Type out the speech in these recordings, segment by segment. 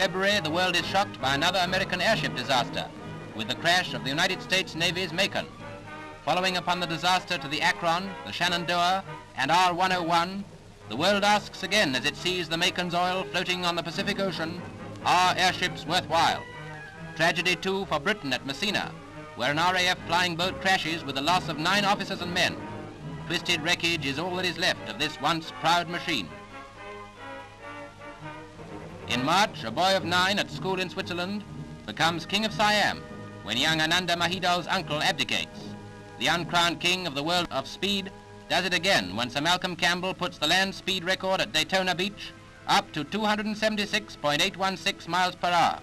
February, the world is shocked by another American airship disaster, with the crash of the United States Navy's Makon. Following upon the disaster to the Akron, the Shenandoah, and R-101, the world asks again as it sees the Makon's oil floating on the Pacific Ocean, are airships worthwhile? Tragedy too for Britain at Messina, where an R.A.F. flying boat crashes with the loss of 9 officers and men. Twisted wreckage is all that is left of this once proud machine. In March, a boy of 9 at school in Switzerland becomes King of Siam when young Ananda Mahidol's uncle abdicates. The uncrowned king of the world of speed does it again when Sir Malcolm Campbell puts the land speed record at Daytona Beach up to 276.816 miles per hour,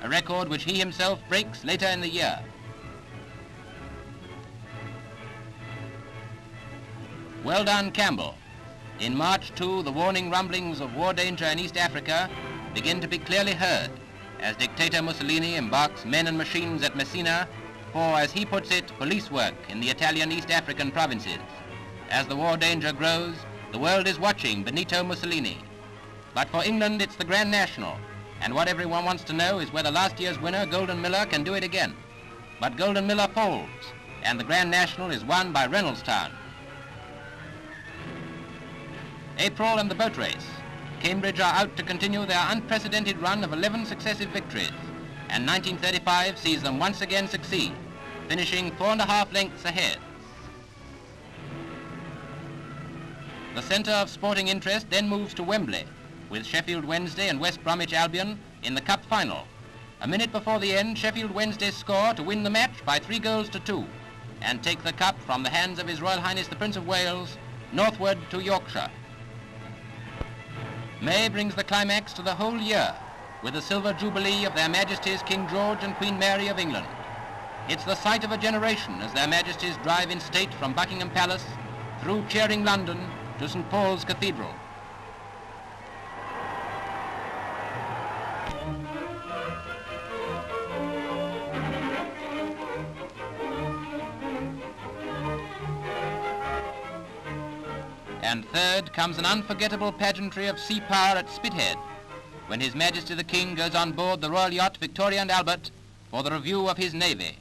a record which he himself breaks later in the year. Well done, Campbell. In March, too, the warning rumblings of war danger in East Africa begin to be clearly heard as dictator Mussolini embarks men and machines at Messina for, as he puts it, police work in the Italian East African provinces. As the war danger grows, the world is watching Benito Mussolini. But for England, it's the Grand National, and what everyone wants to know is whether last year's winner, Golden Miller, can do it again. But Golden Miller folds, and the Grand National is won by Reynoldstown. April and the boat race. Cambridge are out to continue their unprecedented run of 11 successive victories, and 1935 sees them once again succeed, finishing 4.5 lengths ahead. The centre of sporting interest then moves to Wembley, with Sheffield Wednesday and West Bromwich Albion in the Cup final. A minute before the end, Sheffield Wednesday score to win the match by 3-2 and take the cup from the hands of His Royal Highness the Prince of Wales northward to Yorkshire. May brings the climax to the whole year with the silver jubilee of Their Majesties King George and Queen Mary of England. It's the sight of a generation as Their Majesties drive in state from Buckingham Palace through cheering London to St. Paul's Cathedral. And third comes an unforgettable pageantry of sea power at Spithead, when His Majesty the King goes on board the royal yacht Victoria and Albert for the review of his navy.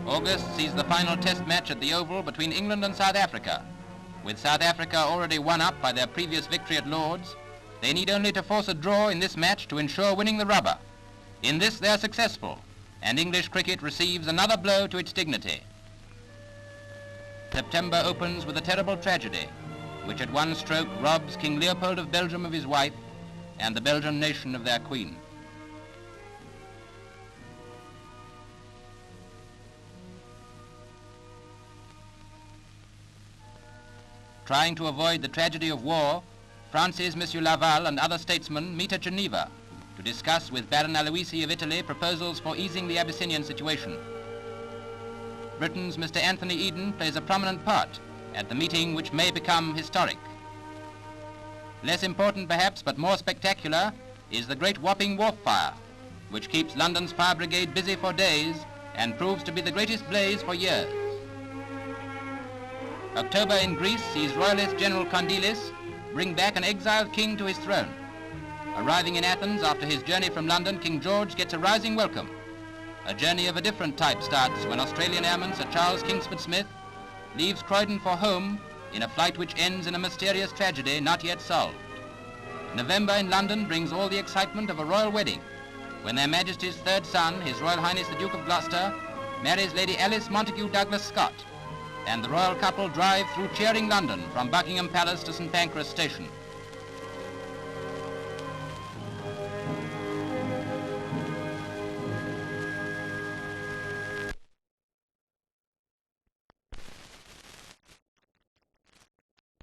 August sees the final test match at the Oval between England and South Africa. With South Africa already won up by their previous victory at Lord's, they need only to force a draw in this match to ensure winning the rubber. In this they are successful, and English cricket receives another blow to its dignity. September opens with a terrible tragedy, which at one stroke robs King Leopold of Belgium of his wife and the Belgian nation of their queen. Trying to avoid the tragedy of war, Francis Monsieur Laval and other statesmen meet at Geneva to discuss with Baron Aloisi of Italy proposals for easing the Abyssinian situation. Britain's Mr. Anthony Eden plays a prominent part at the meeting, which may become historic. Less important perhaps, but more spectacular, is the great Whopping wharf fire, which keeps London's fire brigade busy for days and proves to be the greatest blaze for years. October in Greece sees Royalist General Condilis bring back an exiled king to his throne. Arriving in Athens after his journey from London, King George gets a rousing welcome. A journey of a different type starts when Australian Airman Sir Charles Kingsford Smith leaves Croydon for home in a flight which ends in a mysterious tragedy not yet solved. November in London brings all the excitement of a royal wedding, when Their Majesty's third son, His Royal Highness the Duke of Gloucester, marries Lady Alice Montague Douglas Scott, and the royal couple drive through cheering London from Buckingham Palace to St Pancras Station.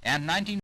and 19